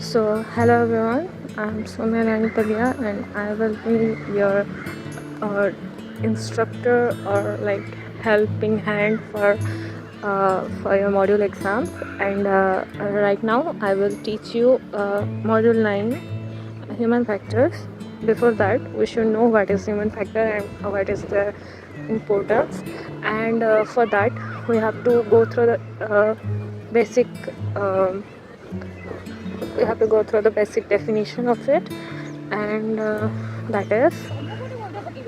So, hello everyone, I'm Soumya Nanitalia and I will be your instructor or like helping hand for your module exams. And right now I will teach you module 9 human factors. Before that, we should know what is human factor and what is the importance. And for that, we have to go through the basic. We have to go through the basic definition of it, and that is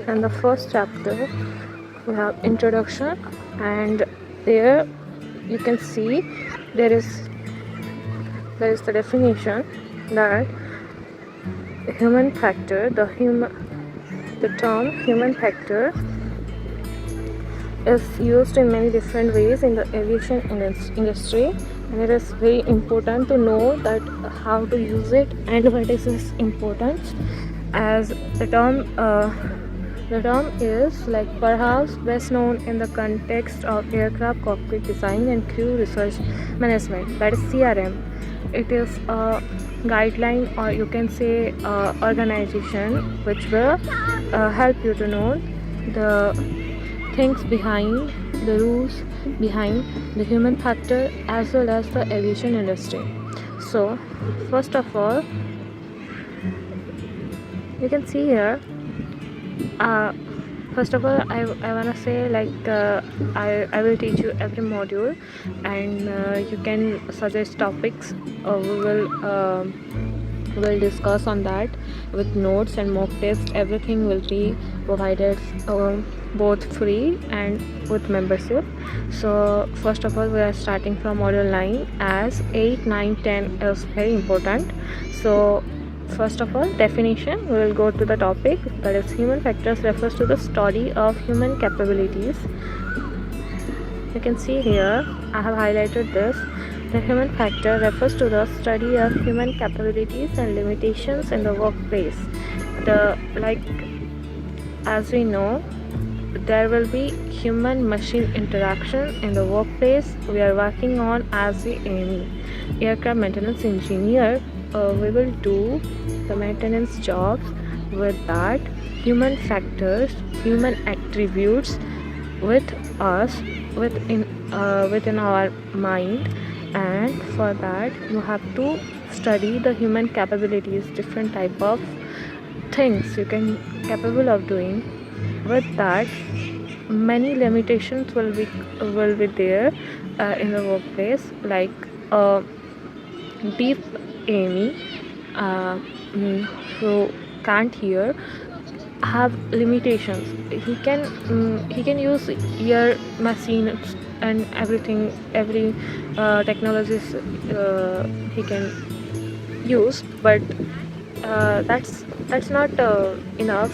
in the first chapter we have introduction, and there you can see there is the definition that human factor, the term human factor is used in many different ways in the aviation industry, and it is very important to know that how to use it and what is its importance, as the term is like perhaps best known in the context of aircraft cockpit design and crew research management, that is CRM. It is a guideline, or you can say organization, which will help you to know the things behind, the rules behind the human factor as well as the aviation industry. So first of all, you can see here, first of all I want to say like I will teach you every module, and you can suggest topics. We'll discuss on that with notes and mock tests. Everything will be provided both free and with membership. So first of all, we are starting from module 9, as 8, 9, 10 is very important. So first of all, definition, we will go to the topic, that is human factors refers to the study of human capabilities. You can see here I have highlighted this. The human factor refers to the study of human capabilities and limitations in the workplace. As we know, there will be human-machine interaction in the workplace. We are working on as the AME, aircraft maintenance engineer. We will do the maintenance jobs with that human factors, human attributes with us, within our mind. And for that you have to study the human capabilities, different type of things you can capable of doing. With that, many limitations will be there in the workplace, like deep Amy who can't hear have limitations. He can use ear machines and everything, every technologies he can use, but that's not enough.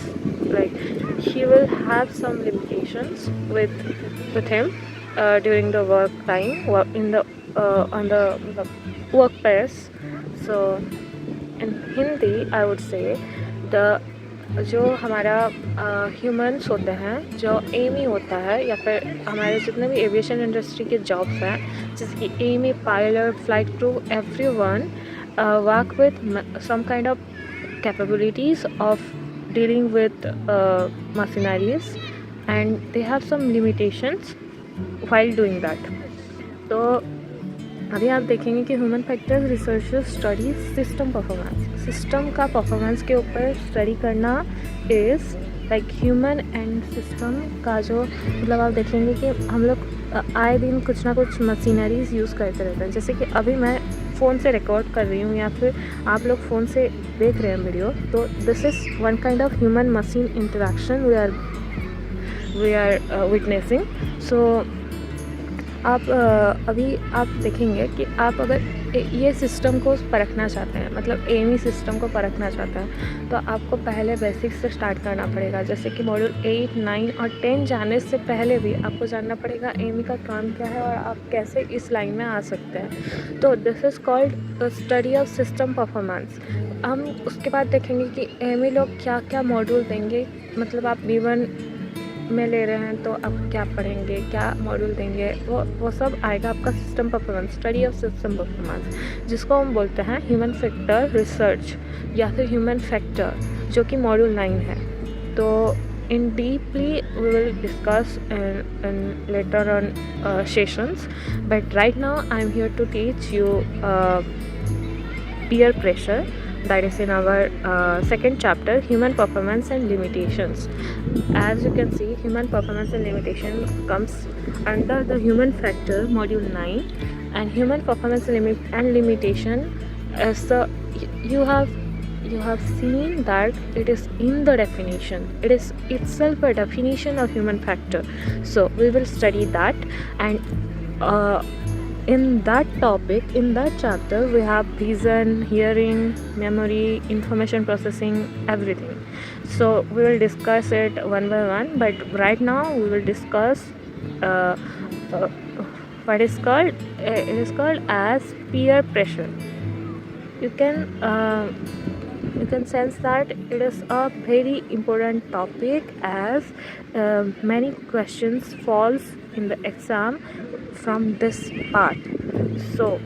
Like, he will have some limitations with him during the work time, in the on the workplace. So in Hindi I would say, the जो हमारा humans होते हैं, जो Amy होता है, या फिर हमारे जितने भी एविएशन इंडस्ट्री के जॉब्स हैं, जैसे कि army, pilot, flight crew, everyone work with some kind of capabilities of dealing with machineries, and they have some limitations while doing that. तो अभी आप देखेंगे कि human factors researchers study system performance, system का performance के ऊपर study करना is like human and system का जो मतलब आप देखेंगे कि हम लोग आए दिन कुछ ना कुछ मशीनरीज यूज़ करते रहते हैं. जैसे कि अभी मैं फ़ोन से रिकॉर्ड कर रही हूँ, या फिर आप लोग फ़ोन से देख रहे हैं वीडियो, तो this is one kind of human machine interaction we are witnessing. So आप अभी आप देखेंगे कि आप अगर ये सिस्टम को परखना चाहते हैं, मतलब एमी सिस्टम को परखना चाहते हैं, तो आपको पहले बेसिक्स से स्टार्ट करना पड़ेगा. जैसे कि मॉड्यूल 8, 9 और 10 जाने से पहले भी आपको जानना पड़ेगा एमी का काम क्या है और आप कैसे इस लाइन में आ सकते हैं. तो this is called study of system performance. हम उसके बाद देखेंगे कि एमी लोग क्या क्या मॉड्यूल देंगे. मतलब आप B1 में ले रहे हैं तो अब क्या पढ़ेंगे, क्या मॉड्यूल देंगे, वो सब आएगा आपका system performance, study of system performance, जिसको हम बोलते हैं ह्यूमन फैक्टर रिसर्च या फिर ह्यूमन फैक्टर, जो कि मॉड्यूल 9 है. तो in deeply we will discuss in later on sessions, but right now I'm here to teach you peer pressure, that is in our second chapter, human performance and limitations. As you can see, human performance and limitation comes under the human factor module 9, and human performance and limitation is the you have seen that it is in the definition, it is itself a definition of human factor. So we will study that, and in that topic, in that chapter, we have vision, hearing, memory, information processing, everything. So we will discuss it one by one, but right now we will discuss what is called it is called as peer pressure. You can sense that it is a very important topic, as many questions falls in the exam from this part. So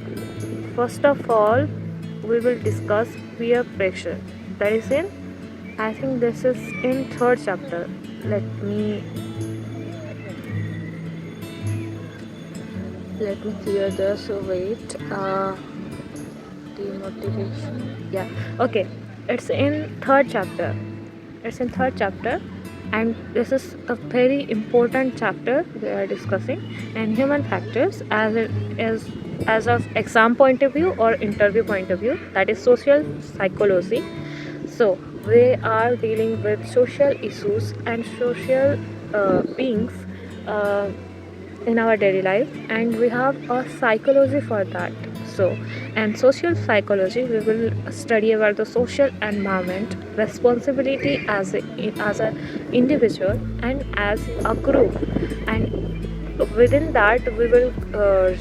first of all, we will discuss peer pressure. That is in, I think this is in third chapter. Let me clear this. So wait, demotivation. Yeah, okay. It's in third chapter. And this is a very important chapter we are discussing, and human factors as it is, as of exam point of view or interview point of view, that is social psychology. So we are dealing with social issues and social beings in our daily life, and we have a psychology for that. So, and social psychology, we will study about the social environment, responsibility as an individual and as a group, and within that we will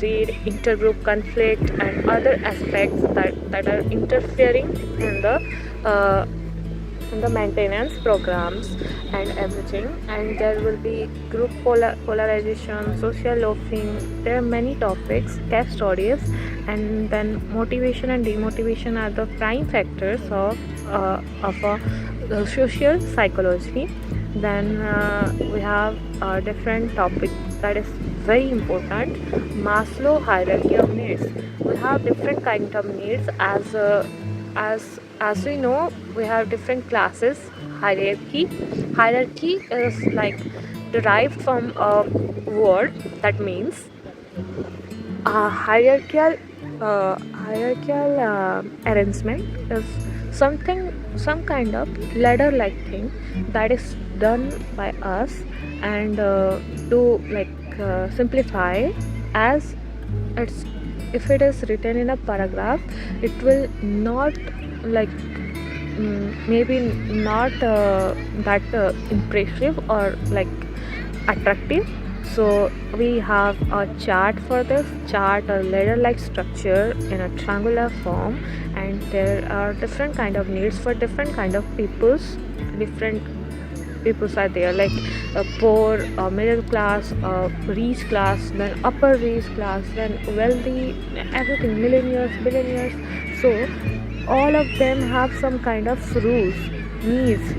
read intergroup conflict and other aspects that are interfering in the maintenance programs and everything. And there will be group polarization, social loafing, there are many topics, case studies, and then motivation and demotivation are the prime factors of social psychology. Then we have a different topic that is very important, Maslow hierarchy of needs. We have different kind of needs, as we know, we have different classes. Hierarchy is like derived from a word that means hierarchical arrangement is some kind of ladder like thing that is done by us, and to simplify, as it's, if it is written in a paragraph, it will not maybe not that impressive or attractive. So we have a chart for this, chart or ladder like structure in a triangular form, and there are different kind of needs for different kind of peoples. Different peoples are there, like a poor, middle class, rich class, then upper rich class, then wealthy, everything, millionaires, billionaires. So all of them have some kind of rules, needs.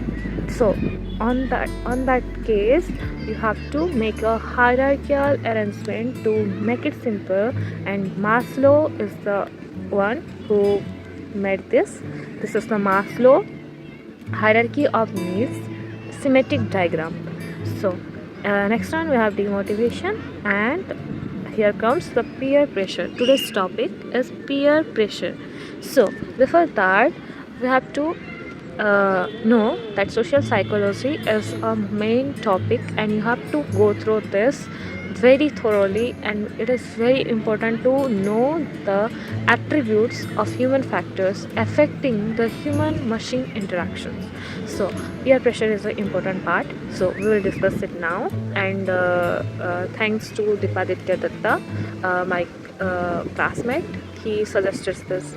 So on that case, you have to make a hierarchical arrangement to make it simple, and Maslow is the one who made this. This is the Maslow hierarchy of needs schematic diagram. So next one we have demotivation, and here comes the peer pressure. Today's topic is peer pressure. So before that, we have to know that social psychology is a main topic, and you have to go through this very thoroughly, and it is very important to know the attributes of human factors affecting the human machine interactions. So peer pressure is an important part, so we will discuss it now. And thanks to Dipaditya Datta, my classmate, he suggested this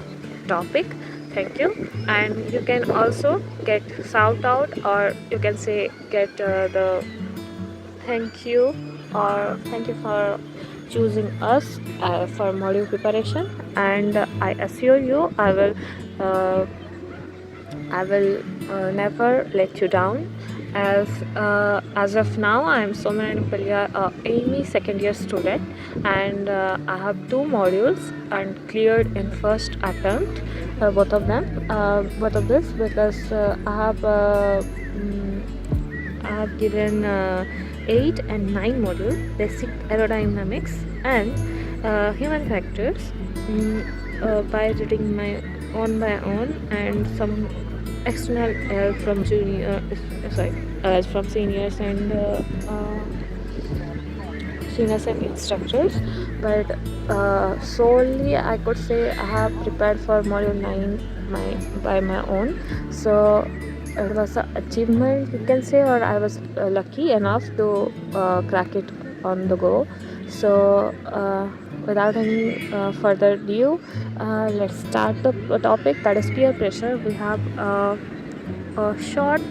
topic. Thank you. And you can also get shout out, or you can say get the thank you, or thank you for choosing us for module preparation, and I assure you uh, I will never let you down. As of now, I am Somana Nupalia, AME second year student, and I have two modules and cleared in first attempt, both of this, because I have given 8 and 9 modules: basic aerodynamics and human factors, by reading my own, and some external help from from seniors and instructors. But solely I could say I have prepared for module 9 by my own. So it was an achievement, you can say, or I was lucky enough to crack it on the go. So without any further ado, let's start the topic, that is peer pressure. We have a short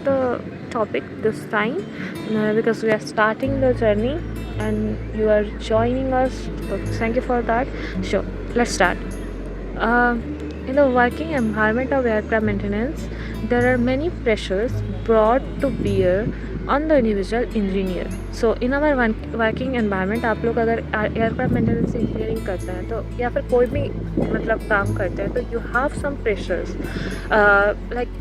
topic this time, because we are starting the journey and you are joining us, so thank you for that. Sure, let's start. In the working environment of aircraft maintenance, there are many pressures brought to bear on the individual engineer. So in our working environment, आप लोग अगर aircraft maintenance engineering करते हैं तो या फिर कोई भी मतलब काम करते हैं, तो you have some pressures, like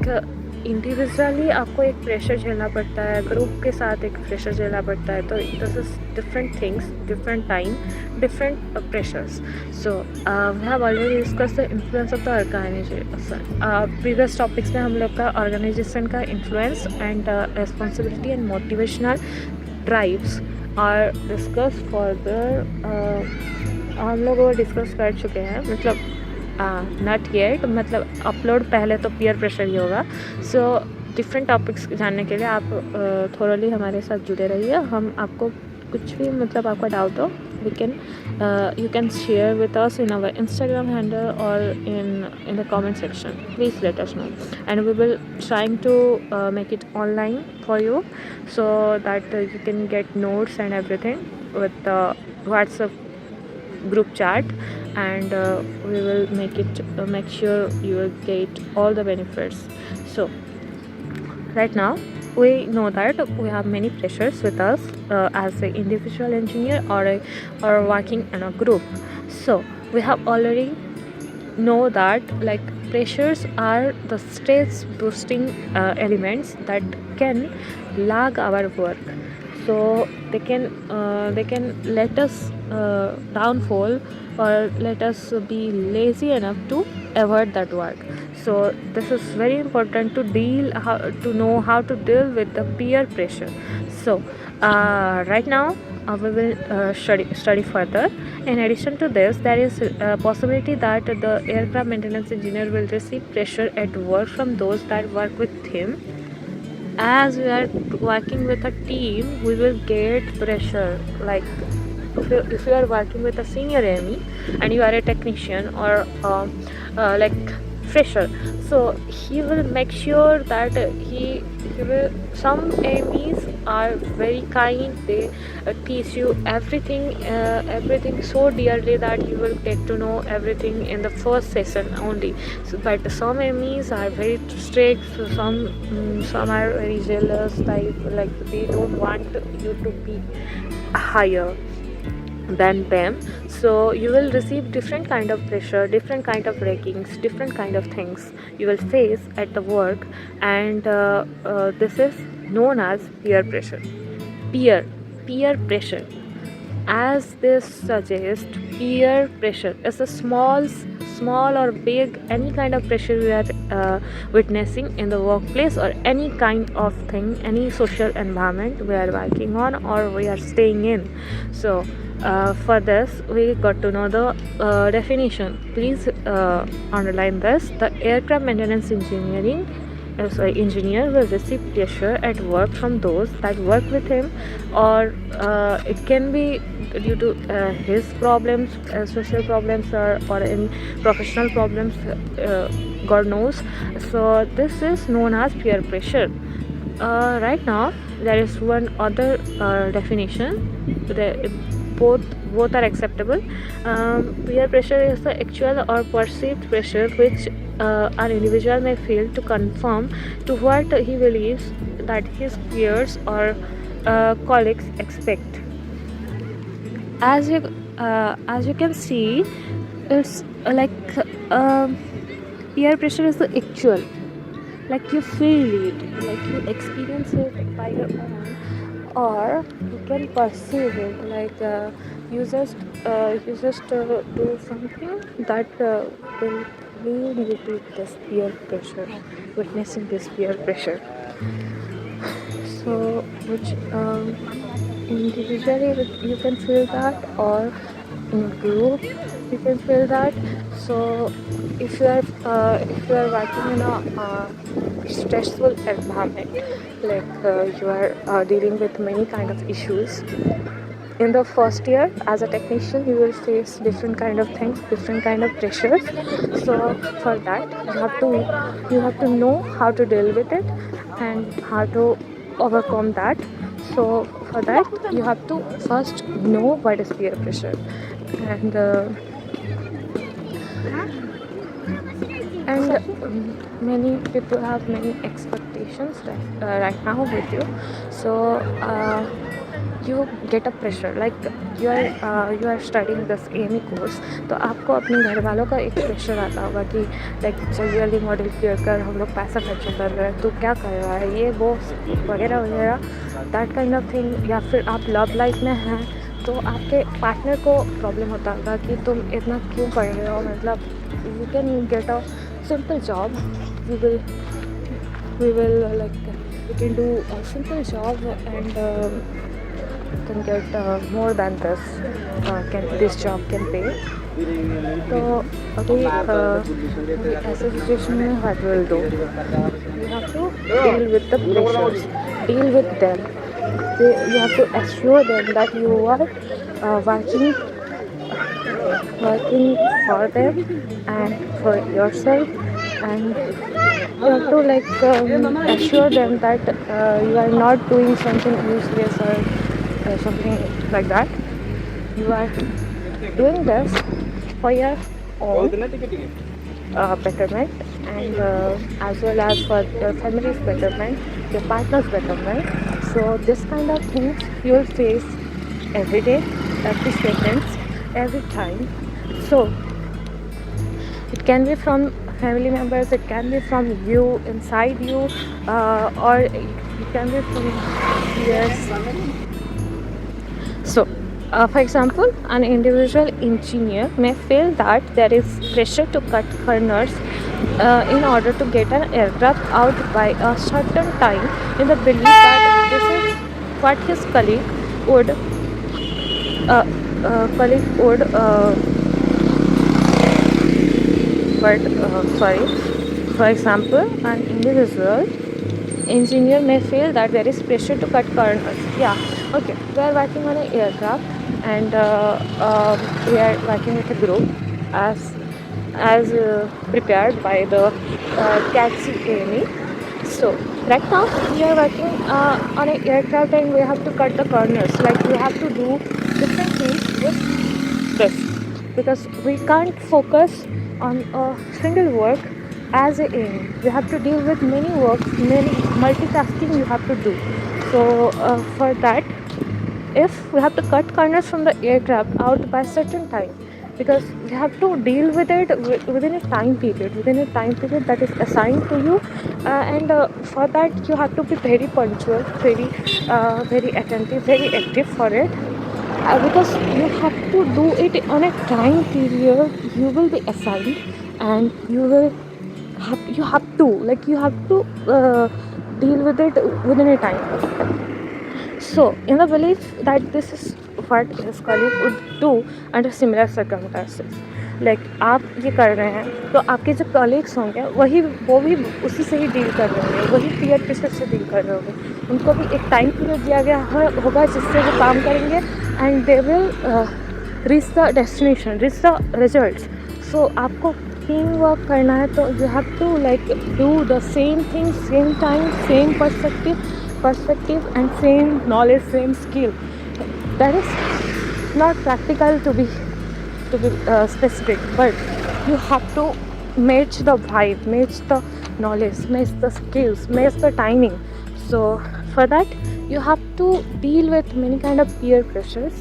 individually आपको एक प्रेशर झेलना पड़ता है, ग्रुप के साथ एक प्रेशर झेलना पड़ता है. तो this is different things, different time, different pressures. So we have already discuss the influence of the organisation. Previous topics में हम लोग का ऑर्गेनाइजेशन का influence and responsibility and motivational drives are discuss further. हम लोग वो डिस्कस कर चुके हैं, मतलब नॉट येट, मतलब अपलोड पहले तो पीयर प्रेशर ही होगा. सो डिफरेंट टॉपिक्स जानने के लिए आप थोरली हमारे साथ जुड़े रहिए. हम आपको कुछ भी मतलब आपका डाउट हो, we can you can share with us in our Instagram handle or in the comment section. Please let us know, and we will trying to make it online for you, so that you can get notes and everything with the WhatsApp group chat, and we will make sure you will get all the benefits. So right now we know that we have many pressures with us as an individual engineer or working in a group. So we have already know that like pressures are the stress boosting elements that can lag our work. So they can let us downfall or let us be lazy enough to avoid that work. So this is very important to know how to deal with the peer pressure. So right now we will study further. In addition to this, there is a possibility that the aircraft maintenance engineer will receive pressure at work from those that work with him. As we are working with a team, we will get pressure. Like if you are working with a senior AME and you are a technician or like fresher, so he will make sure that he will. Some AMEs are very kind. They teach you everything so dearly that you will get to know everything in the first session only. So, but some AMEs are very strict. So some are very jealous type, like they don't want you to be higher than them. So you will receive different kind of pressure, different kind of rankings, different kind of things you will face at the work, and this is known as peer pressure. Peer pressure, as this suggests, peer pressure is a small or big, any kind of pressure we are witnessing in the workplace or any kind of thing, any social environment we are working on or we are staying in. So for this we got to know the definition. Please underline this. The aircraft maintenance engineer will receive pressure at work from those that work with him, or it can be due to his problems, social problems, or any professional problems, God knows. So this is known as peer pressure. Right now there is one other definition. Both are acceptable. Peer pressure is the actual or perceived pressure which an individual may feel to conform to what he believes that his peers or colleagues expect. As you can see, it's like peer pressure is the actual, like you feel it, like you experience it by your own, or you can perceive it, like you just do something that will lead you to this peer pressure, witnessing this peer pressure. So which individually you can feel that, or in group you can feel that. So if you are working in a stressful environment, like you are dealing with many kind of issues in the first year as a technician, you will face different kind of things, different kind of pressures. So for that you have to know how to deal with it and how to overcome that. So for that you have to first know what is peer pressure. And many people have many expectations right now with you. So you get a pressure, like you are studying this AME course. तो आपको अपने घर वालों का एक pressure आता होगा कि लाइक जल्दी मॉडल क्लियर कर, हम लोग पैसा खर्च कर रहे हैं, तो क्या कर रहा है, ये वो वगैरह वगैरह, दैट काइंड ऑफ थिंग. या फिर आप लव लाइफ में हैं तो आपके पार्टनर को प्रॉब्लम होता होगा कि तुम इतना क्यों पढ़ रहे हो, मतलब you can get a simple job. We will like we can do a simple job and can get more than this. This job can pay. तो अभी ऐसे सिचुएशन में what will do? You have to deal with the pressures, deal with them. You have to assure them that you are working for them and for yourself, and you have to like assure them that you are not doing something useless or something like that. You are doing this for your own betterment, and as well as for your family's betterment, your partner's betterment. So this kind of things you will face every day, every second, every time. So it can be from family members, it can be from you, inside you, or it can be from peers. So for example, an individual engineer may feel that there is pressure to cut corners in order to get an aircraft out by a certain time, in the belief that this is what his colleague would for example, an individual engineer may feel that there is pressure to cut corners. Yeah, okay, we are working on an aircraft, and we are working with a group as prepared by the CATC AME. So right now we are working on an aircraft, and we have to cut the corners, like we have to do different things with this, because we can't focus on a single work as a aim. You have to deal with many works, many multitasking you have to do. So for that, if we have to cut corners from the aircraft out by certain time, because you have to deal with it within a time period that is assigned to you, and for that you have to be very punctual, very attentive, very active for it, because you have to do it on a time period you will be assigned, and you have to deal with it within a time. So in the belief that this is what his colleague would do under similar circumstances, like आप ये कर रहे हैं तो आपके जो colleagues होंगे वो भी उसी से ही डील कर रहे होंगे, वही peer pressure से डील कर रहे होंगे. उनको भी एक टाइम पीरियड दिया गया होगा जिससे वो काम करेंगे, and they will reach the destination, reach the results. So आपको टीम वर्क करना है तो you have to like do the same thing, same time, same perspective, perspective and same knowledge, same skill. That is not practical to be specific, but you have to match the vibe, match the knowledge, match the skills, match the timing. So for that, you have to deal with many kind of peer pressures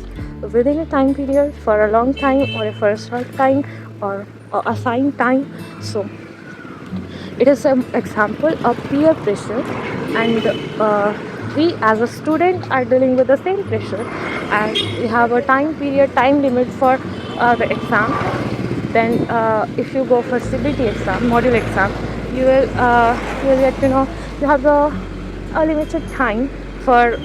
within a time period, for a long time or for a short time, or assigned time. So it is an example of peer pressure, and we as a student are dealing with the same pressure, and we have a time period, time limit for the exam. Then if you go for CBT exam, module exam, you will get to know you have a limited time for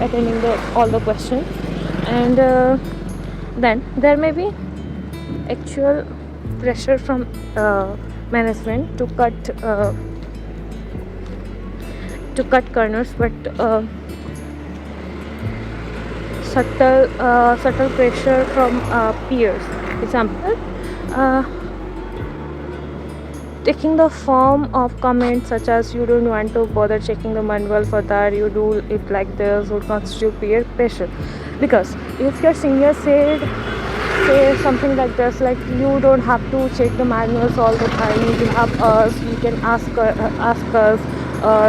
attending all the questions. And then there may be actual pressure from management to cut corners, but subtle pressure from peers. Example, taking the form of comments such as "you don't want to bother checking the manual for that, you do it like this," would constitute peer pressure. Because if your senior say something like this, like, "You don't have to check the manuals all the time, you have us, you can ask us," or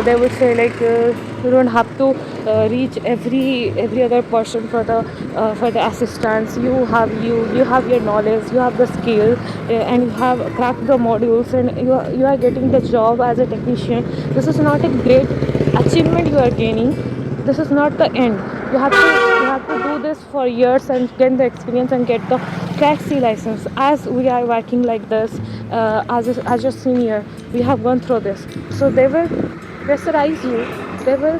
they would say like, "You don't have to reach every other person for the assistance, you have your knowledge, you have the skill, and you have cracked the modules, and you are getting the job as a technician. This is not a great achievement you are gaining. This is not the end. You have to do this for years and gain the experience and get the Class C license. As we are working like this, as a senior, we have gone through this." So they will pressurize you. They will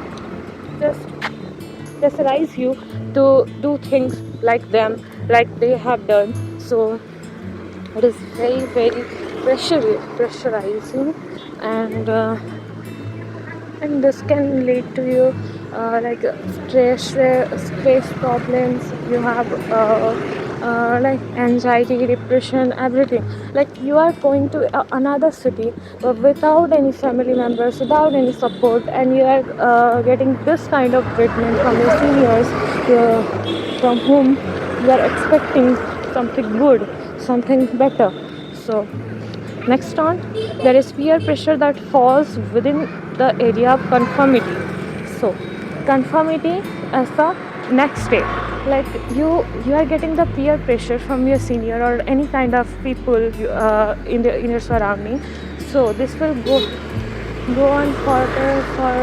just pressurize you to do things like them, like they have done. So it is very, very pressurizing, and this can lead to you like stress problems. You have like anxiety, depression, everything. Like, you are going to another city without any family members, without any support, and you are getting this kind of treatment from your seniors, from whom you are expecting something good, something better. So next on, there is peer pressure that falls within the area of conformity. So conformity as the next step. Like, you are getting the peer pressure from your senior or any kind of people in your surrounding. So this will go on further for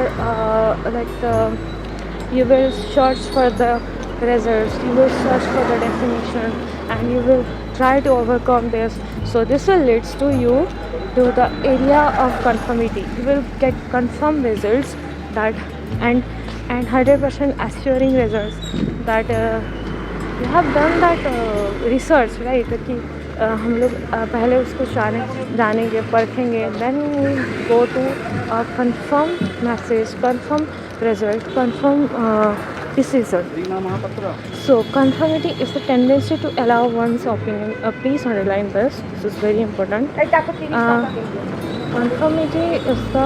you will search for the results, you will search for the definition, and you will try to overcome this. So this will leads to you to the area of conformity. You will get confirmed results, that and 100% assuring results, that you have done that research, right? कि हम लोग पहले उसको जानेंगे, परखेंगे, then we go to confirm message, confirm result, confirm decision. So conformity is the tendency to allow one's opinion. Please underline this. This is very important. Conformity is the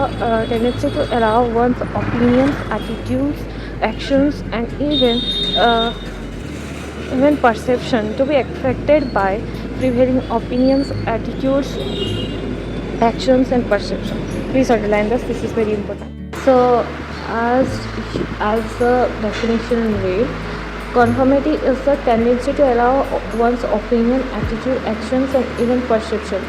tendency to allow one's opinions, attitudes, actions, and even perception to be affected by prevailing opinions, attitudes, actions, and perception. Please underline this. This is very important. So, as the definition read, conformity is the tendency to allow one's opinion, attitude, actions, and even perception.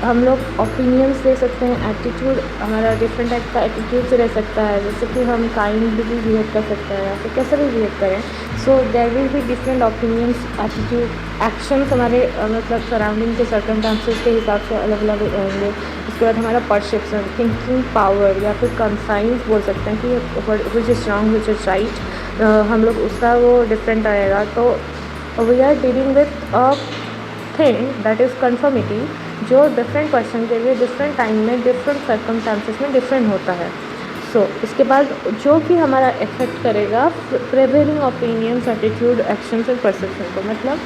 हम लोग opinions दे सकते हैं, attitude हमारा different type का attitude से रह सकता है, जैसे कि हम काइंडली भी बिहेव कर सकते हैं या फिर कैसे भी बिहेव करें. So there will be different opinions, attitude, actions हमारे मतलब सराउंडिंग के सर्कमस्टांसेस के हिसाब से अलग अलग रहेंगे. उसके बाद हमारा परसेप्शन, थिंकिंग पावर या फिर कंसाइंस बोल सकते हैं कि which is wrong, which is right. हम लोग उसका वो डिफरेंट आएगा. तो we are dealing with a thing that is conformity, जो डिफरेंट पर्सन के लिए डिफरेंट टाइम में, डिफरेंट सर्कमस्टांसेस में डिफरेंट होता है. सो इसके बाद जो भी हमारा इफेक्ट करेगा prevailing opinions, attitude, actions and perception को. मतलब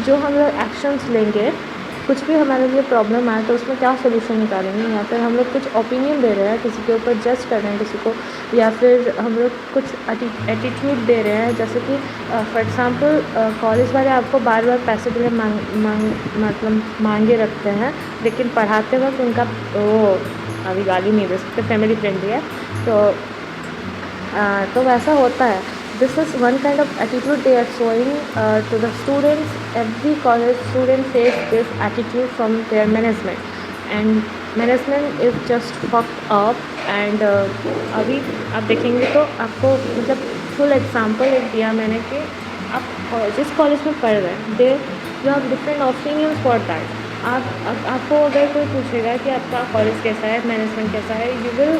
जो हम लोग एक्शंस लेंगे कुछ भी हमारे लिए प्रॉब्लम आए तो उसमें क्या सोल्यूशन निकालेंगे, या फिर हम लोग कुछ ओपिनियन दे रहे हैं किसी के ऊपर, जज कर रहे हैं किसी को, या फिर हम लोग कुछ एटीट्यूड दे रहे हैं। जैसे कि फॉर एग्ज़ाम्पल कॉलेज वाले आपको बार बार पैसे के लिए मतलब मांगे रखते हैं, लेकिन पढ़ाते वक्त उनका वो अभी गाली नहीं दे सकते, फैमिली फ्रेंडली है, तो वैसा होता है। This is one kind of attitude they are showing to the students. Every college student face this attitude from their management, and management is just fucked up. And अभी आप देखेंगे तो आपको मतलब फुल एग्जांपल एक दिया मैंने कि आप जिस कॉलेज में पढ़ रहे हैं, they you have different opinions for that. आपको अगर कोई पूछेगा कि आपका कॉलेज कैसा है, मैनेजमेंट कैसा है, यू विल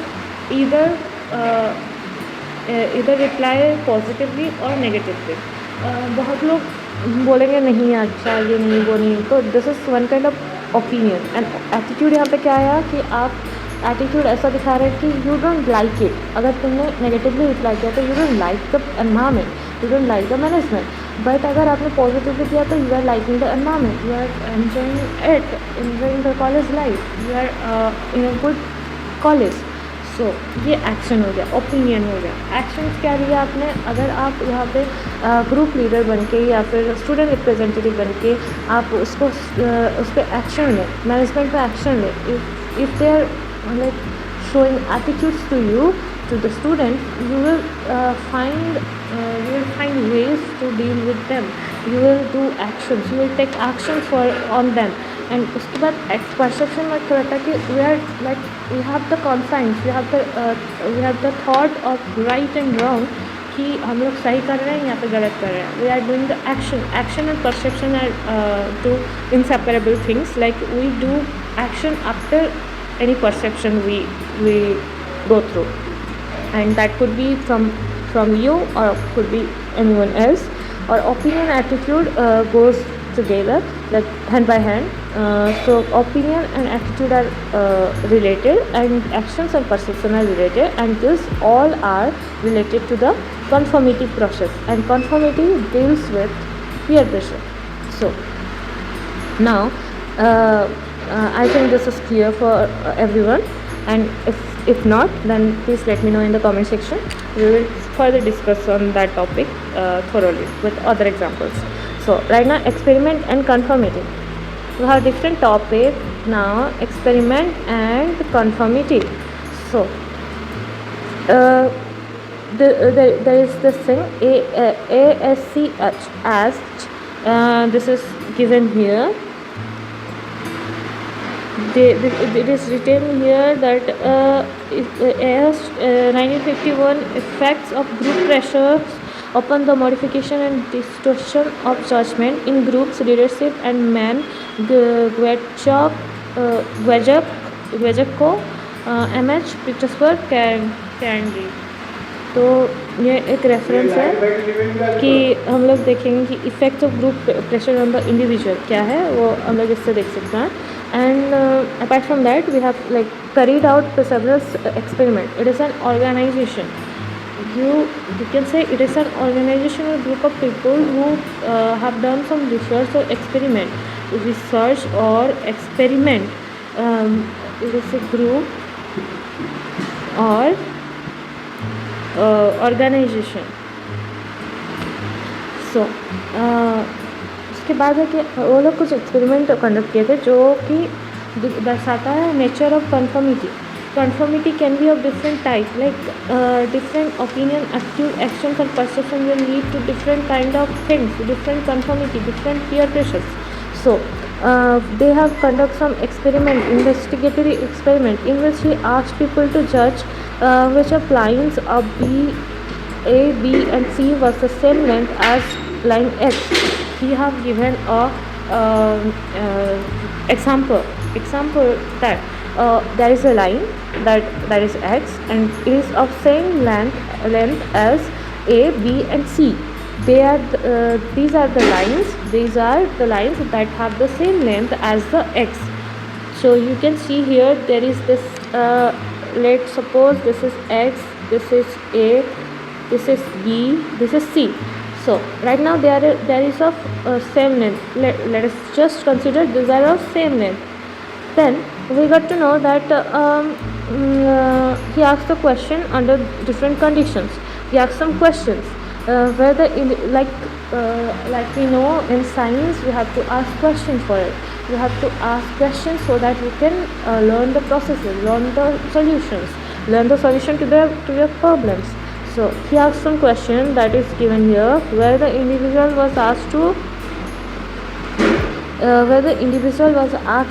इधर रिप्लाई पॉजिटिवली और नेगेटिवली। बहुत लोग बोलेंगे नहीं अच्छा, ये नहीं वो नहीं, तो this is one kind of opinion. And attitude यहाँ पे क्या आया कि आप एटीट्यूड ऐसा दिखा रहे हैं कि यू डोंट लाइक इट। अगर तुमने नेगेटिवली रिप्लाई किया तो you don't like the environment, you don't like the management. But अगर आपने पॉजिटिवली किया तो you are liking the environment, you are enjoying it, enjoying the college life, you are in a good college. So ये action हो गया, opinion हो गया। Actions क्या लिया आपने? अगर आप यहाँ पे ग्रुप लीडर बन के या फिर स्टूडेंट रिप्रेजेंटेटिव बन के आप उस पर एक्शन लें, मैनेजमेंट पे एक्शन लें। If they are like showing attitudes to you, to the student, you will find ways to deal with them. You will do actions, you will take actions on them. And उसके बाद perception में क्या रहता है कि we have the conscience, we have the thought of right and wrong, कि हम लोग सही कर रहे हैं या फिर गलत कर रहे हैं। We are doing the action and perception are two inseparable things. Like we do action after any perception we go through, and that could be from you or could be anyone else. Or opinion attitude goes together like hand by hand. So opinion and attitude are related, and actions and perception are related, and this all are related to the conformity process, and conformity deals with peer pressure. So now I think this is clear for everyone, and if not, then please let me know in the comment section. We will further discuss on that topic thoroughly with other examples. So right now, experiment and conformity. We have different topic now, experiment and conformity. So there is this thing ASCH, this is given here. It is written here that as 1951 effects of group pressures upon the modification and distortion of judgment in groups, leadership and man Guejaco, MH Petersburg Candy। तो ये एक reference है कि हम लोग देखेंगे कि effect of group pressure on the individual क्या है, वो हम लोग इससे देख सकते हैं। And apart from that, we have like carried out several experiment. It is an organization. You can say it is an organization or group of people who have done some research or experiment. Research or experiment. It is a group or organization. So उसके बाद है कि वो लोग कुछ experiment conduct किए थे जो कि दर्शाता है nature of conformity. Conformity can be of different type, like different opinion, attitude, actions and perception will lead to different kind of things, different conformity, different peer pressures. So they have conduct some investigatory experiment in which he asked people to judge which of lines of A, B and C was the same length as line X. He have given a example that there is a line that is X and it is of same length as A, B and C. These are the lines that have the same length as the X. So you can see here there is this, let's suppose this is X, this is A, this is B, this is C. So right now there is of same name. Let us just consider these are of same name. Then we got to know that he asked the question under different conditions. He asked some questions whether like we know in science we have to ask questions for it. You have to ask questions so that you can learn the processes, learn the solution to your problems. So he asked some question that is given here where the individual was asked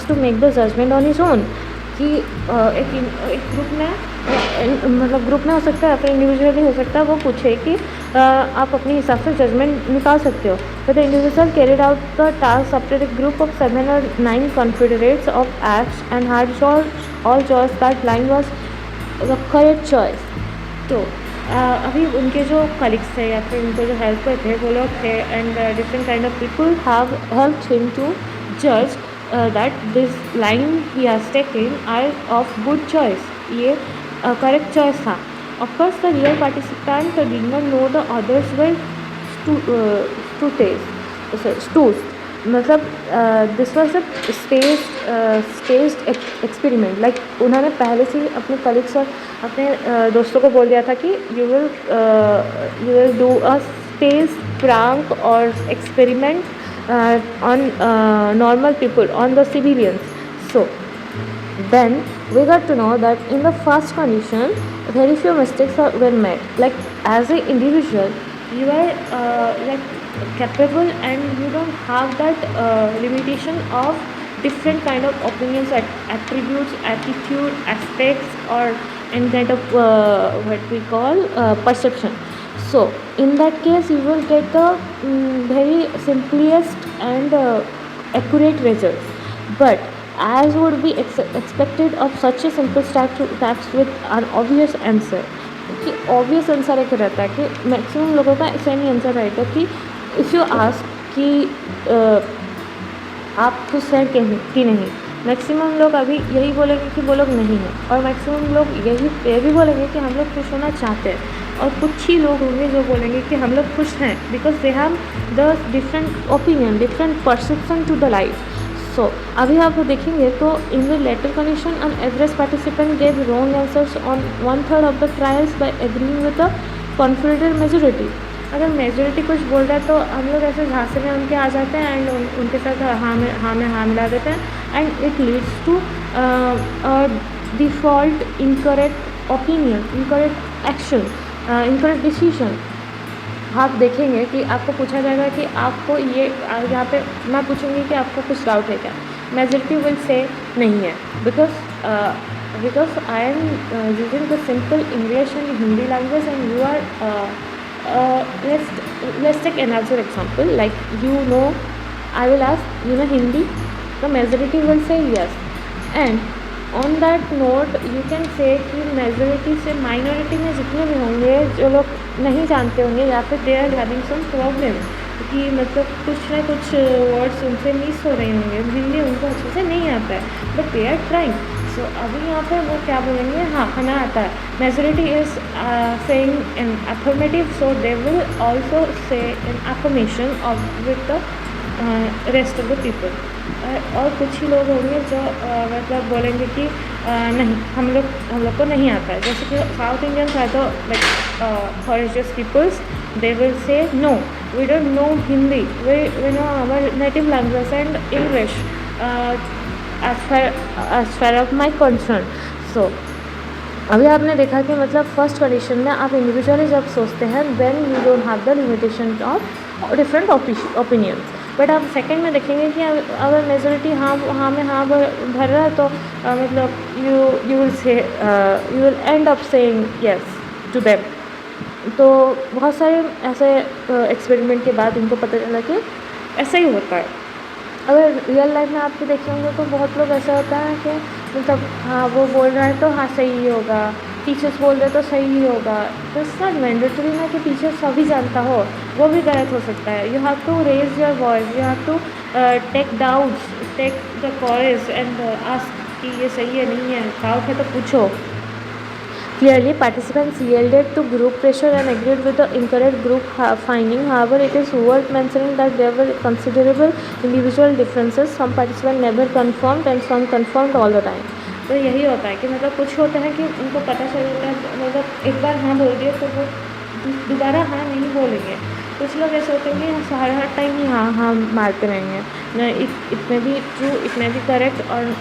to make the judgment on his own कि एक group में मतलब group में हो सकता है, अपने individually हो सकता है, वो पूछे कि आप अपने हिसाब से जजमेंट निकाल सकते हो. तो the individual carried out the task after the group of 7 or 9 confederates of acts and had all choice that line was the correct choice. तो अभी उनके जो कलीग्स थे या फिर उनको जो हेल्पर थे वो लोग थे and different kind of people have helped him to जज that this line he has taken are of good choice. ये correct choice था. Of course the real participant did not know the others were stools. मतलब this was a staged experiment. Like उन्होंने पहले से ही अपने colleagues और अपने दोस्तों को बोल दिया था कि you will do a stage prank और experiment on normal people, on the civilians. So then we got to know that in the first condition very few mistakes were made. Like as an individual you are like capable and you don't have that limitation of different kind of opinions, attributes, attitude, aspects or any kind of what we call perception. So in that case you will get the very simplest and accurate results. But as would be expected of such a simple task with an obvious answer, कि obvious answer एक रहता है कि maximum लोगों का same ही answer रहेगा कि if you ask कि आप खुश हैं कि नहीं, मैक्सिमम लोग अभी यही बोलेंगे कि वो लोग नहीं हैं, और मैक्सिमम लोग ये भी बोलेंगे कि हम लोग खुश होना चाहते हैं, और कुछ ही लोग होंगे जो बोलेंगे कि हम लोग खुश हैं because they have the different opinion, different perception to the life. So अभी आप देखेंगे तो in the latter condition an average participant gave wrong answers on 1/3 of the trials by agreeing with the confident majority. अगर majority कुछ बोल रहा है तो हम लोग ऐसे झांसे में उनके आ जाते हैं एंड उनके साथ हाँ मिला देते हैं and it leads to default incorrect opinion, incorrect action, incorrect decision. आप देखेंगे कि आपको पूछा जाएगा कि आपको ये यहाँ पे मैं पूछूंगी कि आपको कुछ डाउट है क्या, मेजॉरिटी विल से नहीं है because I am using the simple English and Hindi language and you are let's take another example. Like I will ask Hindi, the majority will say yes, and on that note you can say कि majority से minority में जितने भी होंगे जो लोग नहीं जानते होंगे या फिर they are having some problem कि मतलब कुछ ना कुछ वर्ड्स उनसे मिस हो रहे होंगे, हिंदी उनको अच्छे से नहीं आता है बट दे आर ट्राइंग. सो अभी यहाँ पे वो क्या बोलेंगे, हाँ हमें आता है. Majority is saying an affirmative, so they will also say an affirmation of with the rest of the people. और कुछ ही लोग होंगे जो मतलब बोलेंगे कि नहीं हम लोग को नहीं आता है. जैसे कि साउथ इंडियंस है तो like forest peoples they will say no we don't know Hindi, we know our native language and English as far of my concern. So अभी आपने देखा कि मतलब फर्स्ट कंडीशन में आप इंडिविजुअली जब सोचते हैं then you don't have the limitation of different opinions. But आप सेकंड में देखेंगे कि अगर मेजोरिटी हाँ में हाँ भर रहा है तो मतलब you will end up saying yes to them. तो बहुत सारे ऐसे एक्सपेरिमेंट के बाद उनको पता चला कि ऐसा ही होता है. अगर रियल लाइफ में आपके देखे होंगे तो बहुत लोग ऐसा होता है कि मतलब हाँ वो बोल रहा है तो हाँ सही ही होगा, टीचर्स बोल रहे तो सही ही होगा. तो इट्स नॉट मैंडेटरी ना कि टीचर सभी जानता हो, वो भी गलत हो सकता है. You have to raise your voice, you have to take doubts, take the courage and ask कि ये सही है नहीं है, डाउट है तो पूछो. Clearly, participants yielded to group pressure and agreed with the incorrect group finding. However, it is worth mentioning that there were considerable individual differences. Some participants never confirmed and some confirmed all the time. तो यही होता है कि मतलब कुछ होता है कि उनको पता चल जाता है, मतलब एक बार हाँ बोल दिया तो वो दोबारा हाँ नहीं बोलेंगे. कुछ लोग ऐसे होते हैं कि हर टाइम ही हाँ हाँ मारते रहेंगे, न इट में भी ट्रू, इट में भी करेक्ट और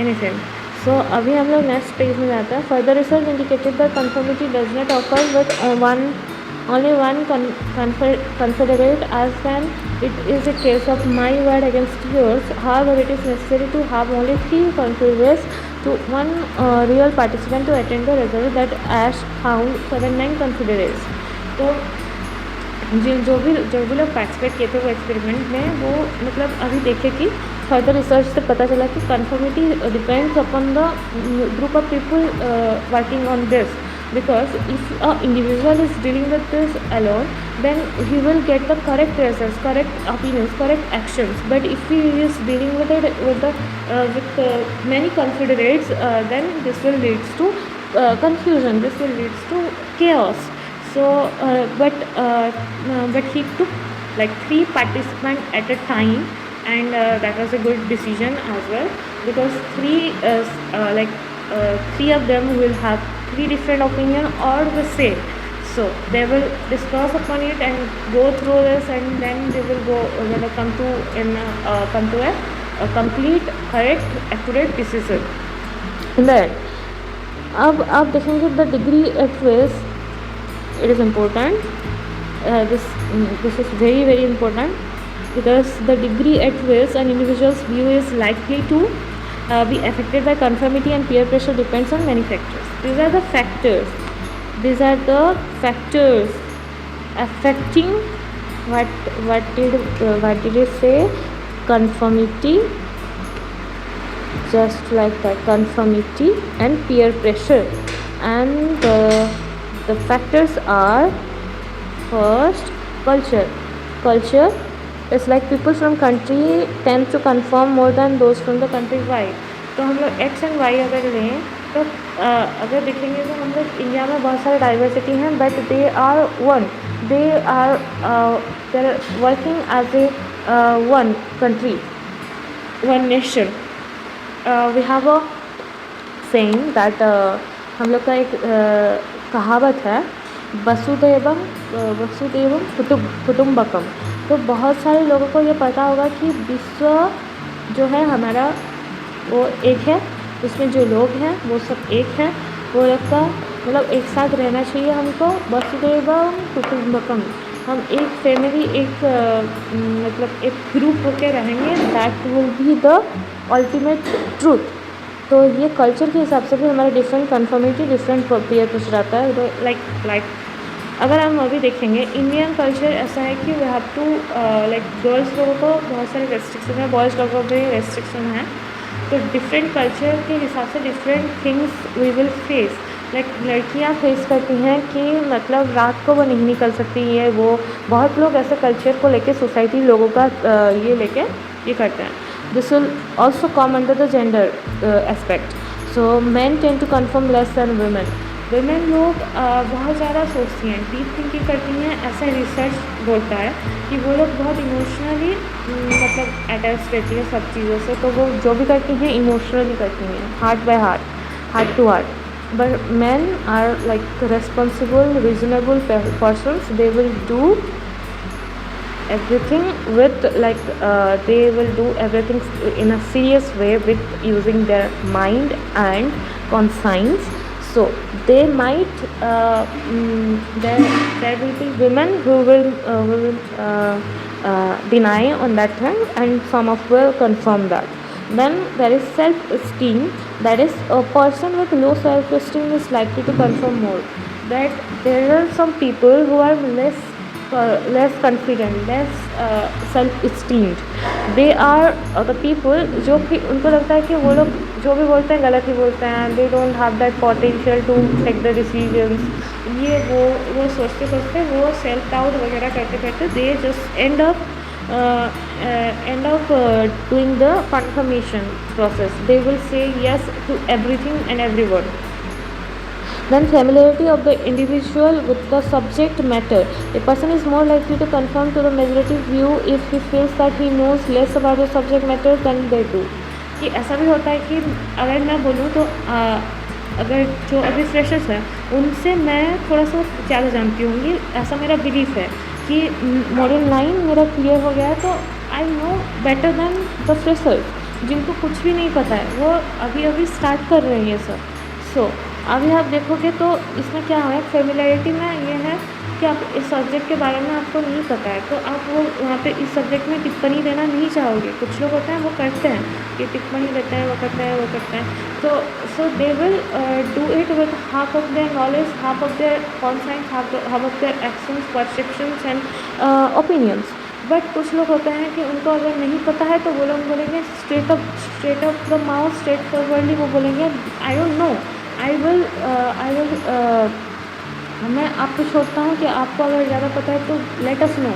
एनीथिंग. सो अभी हम लोग नेक्स्ट पेज में जाते हैं. Further research indicated that conformity does not occur with only one confederate, as when it is a case of my word against yours. However, it is necessary to have only 3 confederates to one real participant to attend the result that Ash found 79 confederates. तो जो भी लोग participate किए थे वो experiment में, वो मतलब अभी देखे कि फर्दर रिसर्च से पता चला कि conformity depends upon the group of people working on this. Because if an individual is dealing with this alone, then he will get the correct results, correct opinions, correct actions. But if he is dealing with it with many confederates, then this will leads to confusion. This will leads to chaos. So, but he took like 3 participants at a time, and that was a good decision as well, because 3 of them will have 3 different opinion or the same. So they will discuss upon it and go through this, and then they will come to a complete, correct, accurate decision. Then अब आप देखेंगे the degree at which it is important. This is very very important, because the degree at which an individual's view is likely to be affected by conformity and peer pressure depends on many factors. These are the factors. These are the factors affecting what did it say? Conformity, just like that, conformity and peer pressure. And the factors are, first, culture. Culture is like people from country tend to conform more than those from the country Y. तो हम लोग X and Y अगर लें तो अगर देखेंगे तो हम लोग इंडिया में बहुत सारे डाइवर्सिटी हैं, but they are one, they are working as a one country, one nation. We have a saying that, हम लोग का एक कहावत है, वसुदेवम कुटुम्बकम. तो बहुत सारे लोगों को ये पता होगा कि विश्व जो है हमारा वो एक है, उसमें जो लोग हैं वो सब एक हैं, वो लोग का मतलब एक साथ रहना चाहिए हमको. वसुदेवम कुटुम्बकम, हम एक फैमिली, एक मतलब एक ग्रुप होकर रहेंगे. That will be the ultimate truth. तो ये कल्चर के हिसाब से भी हमारा different conformity, different peer pressure आता है. तो लाइक अगर हम अभी देखेंगे इंडियन कल्चर ऐसा है कि we have to like girls लोगों को बहुत सारे रेस्ट्रिक्शन है, बॉयज़ लोगों को भी रेस्ट्रिक्शन है. तो डिफरेंट कल्चर के हिसाब से different things we will face. Like लड़कियां फेस करती हैं कि मतलब रात को वो नहीं निकल सकती है. वो बहुत लोग ऐसे कल्चर को लेके सोसाइटी लोगों का ये लेके ये करते हैं. This will also come under the gender aspect. So man tend to conform less than women. Women लोग बहुत ज़्यादा सोचती हैं, डीप थिंकिंग करती हैं. ऐसा रिसर्च बोलता है कि वो लोग बहुत इमोशनली मतलब अटैच रहती हैं सब चीज़ों से. तो वो जो भी करती हैं इमोशनली करती हैं, heart by heart, heart to heart. But man are like responsible, reasonable persons. They will do everything with they will do everything in a serious way with using their mind and conscience. So they might there will be women who will deny on that thing, and some of will confirm that. Then there is self-esteem. That is, a person with low self-esteem is likely to confirm more. That there are some people who are less confident, less self-esteemed. They are the people जो कि उनको लगता है कि वो लोग जो भी बोलते हैं गलत ही बोलते हैं. They don't have that potential to take the decisions. ये वो सोचते वो सेल्फ डाउट वगैरह करते they just end up doing the confirmation process. They will say yes to everything and everyone. Then familiarity of the individual with the subject matter. A person is more likely to conform to the majority view if he feels that he knows less about the subject matter than they do. कि ऐसा भी होता है कि अगर मैं बोलूँ तो अगर जो अभी फ्रेशर्स हैं उनसे मैं थोड़ा सा ज़्यादा जानती होंगी, ऐसा मेरा बिलीफ है कि मॉड्यूल 9 मेरा क्लियर हो गया है तो I know better than the freshers जिनको कुछ भी नहीं पता है, वो अभी अभी स्टार्ट कर रहे हैं ये सब. सो अभी आप देखोगे तो इसमें क्या है, फेमिलियरिटी में ये है कि आप इस सब्जेक्ट के बारे में आपको नहीं पता है तो आप वो वहाँ पे इस सब्जेक्ट में टिप्पणी देना नहीं चाहोगे. कुछ लोग होते हैं वो करते हैं कि टिप्पणी देते हैं, वो करते हैं, वो करते हैं, तो so they will do it with half of their knowledge, half of their conscience, half of their actions, perceptions and opinions. But कुछ लोग होते हैं कि उनको अगर नहीं पता है तो वो लोग बोलेंगे straight up the mouth, straight forwardly वो बोलेंगे I don't know, I will मैं आप पे छोड़ता हूँ कि आपको अगर ज़्यादा पता है तो लेट अस नो,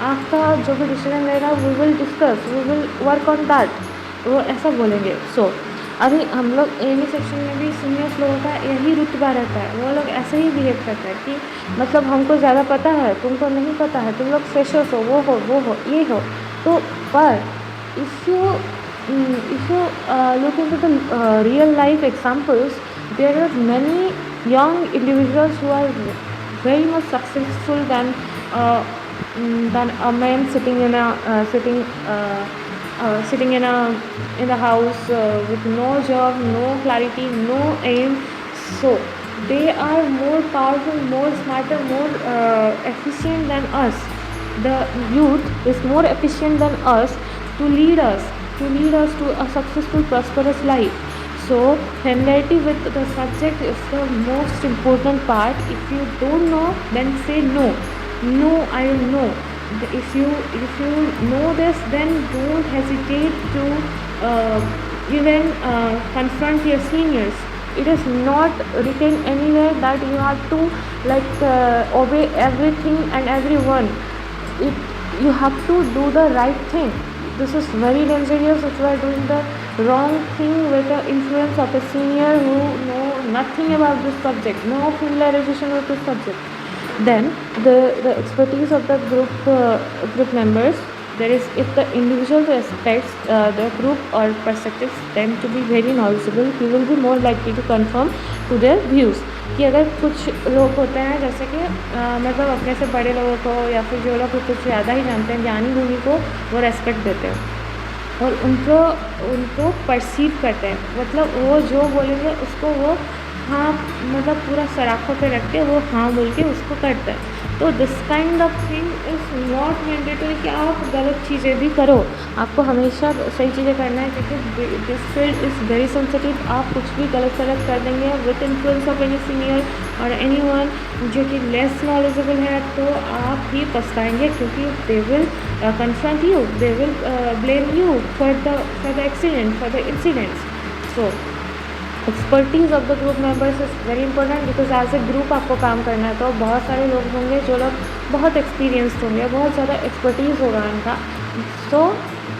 आपका जो भी डिसीजन रहेगा we will discuss, we will work on that, वो ऐसा बोलेंगे. सो अभी हम लोग एमी सेक्शन में भी सीनियर्स लोगों का यही रुतबा रहता है, वो लोग ऐसे ही बिहेव करते हैं कि मतलब हमको ज़्यादा पता है, तुमको नहीं पता है, तुम लोग फ्रेशर्स हो, वो हो ये हो. तो पर if you look into the real life examples, there are many young individuals who are very much successful than a man sitting in the house with no job, no clarity, no aim. So they are more powerful, more smarter, more efficient than us. The youth is more efficient than us to lead us to a successful, prosperous life. So familiarity with the subject is the most important part. If you don't know, then say no, I don't know. If you know this, then don't hesitate to even confront your seniors. It is not written anywhere that you have to obey everything and everyone. You have to do the right thing. This is very dangerous if you are doing the wrong thing with the influence of a senior who know nothing about this subject, no familiarization with this subject. Then the expertise of the group members. There is, if the individual respects the group or perspectives them to be very knowledgeable, he will be more likely to conform to their views. कि अगर कुछ लोग होते हैं जैसे कि मतलब अपने से बड़े लोगों को या फिर जो लोग कुछ ज़्यादा ही जानते हैं, ज्ञानी गुणी को वो रेस्पेक्ट देते हैं और उनको परसीव करते हैं, मतलब वो जो बोलेंगे उसको वो हाँ मतलब पूरा सराखों पे रख के वो हाँ बोल के उसको करते हैं. तो this kind of thing is not mandatory कि आप गलत चीज़ें भी करो, आपको हमेशा सही चीज़ें करना है क्योंकि this field is very sensitive. आप कुछ भी गलत कर देंगे with influence of any senior और एनी वन जो कि लेस नॉलेजेबल है तो आप ही पछताएंगे क्योंकि they will confront you, they will blame you for the accident, for the incidents. So expertise of the group members is very important because as a group आपको काम करना है तो बहुत सारे लोग होंगे जो लोग बहुत एक्सपीरियंस्ड होंगे, बहुत ज़्यादा एक्सपर्टीज़ होगा उनका. So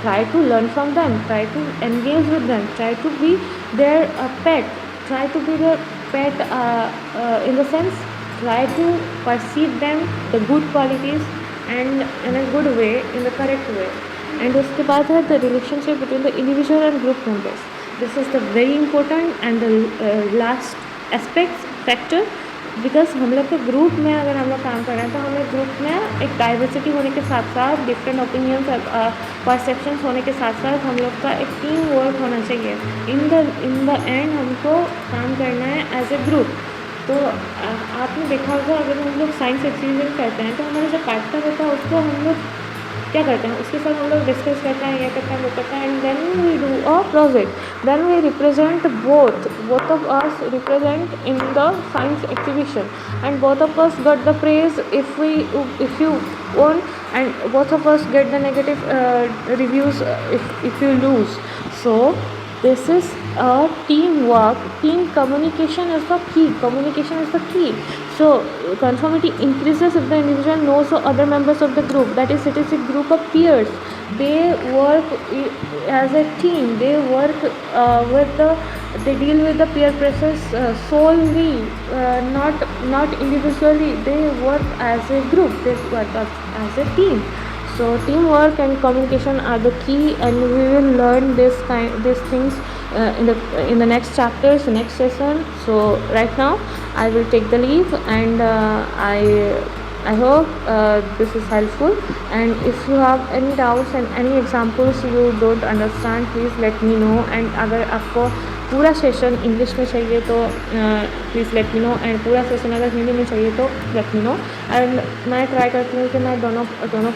try to learn from them, try to engage with them, try to be their pet, try to be their pet in the sense try to perceive them the good qualities and in a good way, in the correct way. And उसके बाद है the relationship between the individual and group members. This is the very important and the last aspect factor because हम लोग के group में अगर हम लोग काम कर रहे हैं तो हमें ग्रुप में एक डाइवर्सिटी होने के साथ साथ डिफरेंट ओपिनियंस परसेप्शंस होने के साथ साथ हम लोग का एक टीम वर्क होना चाहिए. इन द एंड हमको काम करना है एज ए ग्रुप. तो आपने देखा होगा अगर हम लोग साइंस एक्सपीरिमेंट करते हैं तो हमारा जो पार्टनर होता है उसको हम लोग क्या करते हैं, उसके साथ हम लोग डिस्कस करते हैं, ये करते हैं, वो करते हैं, and then we do a project. Then we represent both of us represent in the science exhibition and both of us got the praise if you won and both of us get the negative reviews if you lose. So this is a teamwork. Team communication is the key. So conformity increases if the individual knows the other members of the group. That is, it is a group of peers. They work as a team. They work with the. They deal with the peer pressures solely, not individually. They work as a group. They work as a team. So teamwork and communication are the key, and we will learn these things in the next chapters, next session. So right now I will take the leave, and I hope this is helpful. And if you have any doubts and any examples you don't understand, please let me know. And अगर आपको पूरा session English में चाहिए तो please let me know, and पूरा session अगर हिंदी में चाहिए तो लेट मी नो. एंड मैं ट्राई करती हूँ कि मैं दोनों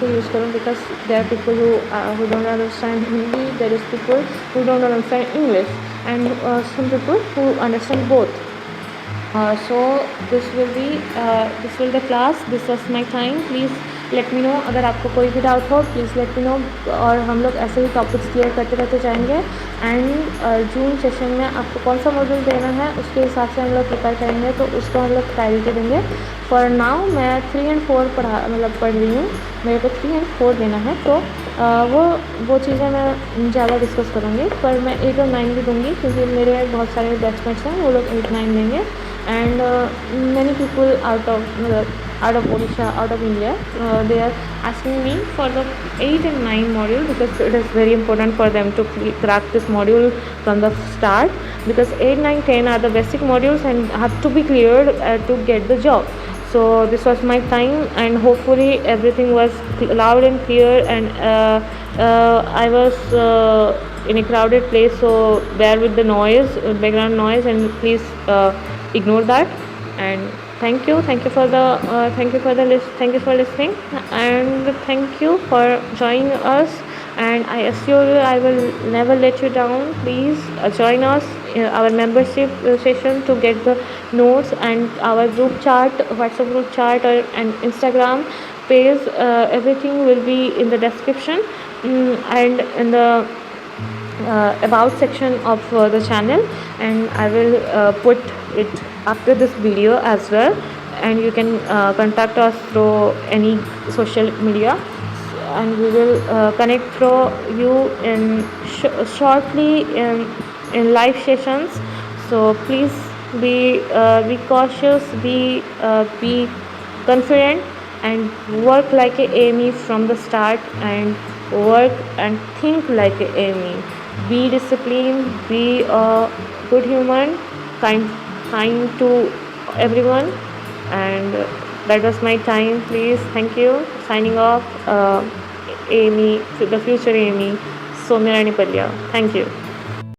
को यूज़ करूँ, because there are people who don't understand Hindi, there is people who don't understand English, and some people who understand both. So this will the class. This was my time. Please let me know. अगर आपको कोई भी doubt हो please let me no, और हम लोग ऐसे ही topics clear करते रहते जाएंगे. एंड जून सेशन में आपको कौन सा मॉड्यूल देना है उसके हिसाब से हम लोग प्रिपेयर करेंगे, तो उसको हम लोग प्रायोरिटी देंगे. फॉर नाउ मैं 3 और 4 पढ़ रही हूँ. मेरे को 3 और 4 देना है, तो वो चीज़ें मैं ज़्यादा डिस्कस करूँगी. पर मैं 8 और 9 भी दूँगी, क्योंकि मेरे बहुत सारे बैचमेट्स हैं, वो लोग 8, 9 देंगे. And many people out of Odisha, out of India, they are asking me for the 8 and 9 module, because it is very important for them to crack this module from the start, because 8, 9, 10 are the basic modules and have to be cleared to get the job. So this was my time, and hopefully everything was loud and clear, and I was in a crowded place, so bear with the noise, background noise, and please ignore that. And thank you for listening, and thank you for joining us. And I assure you I will never let you down. Please join us in our membership session to get the notes, and our group chat, WhatsApp group chat, and Instagram page. Everything will be in the description, and in the about section of the channel, and I will put it after this video as well. And you can contact us through any social media, and we will connect through you in shortly in live sessions. So please be cautious, be confident, and work like a Amy from the start, and work and think like a Amy. Be disciplined, be a good human, kind to everyone. And that was my time. Please, thank you. Signing off, Amy, the future Amy, Soumya Rani Palya. Thank you.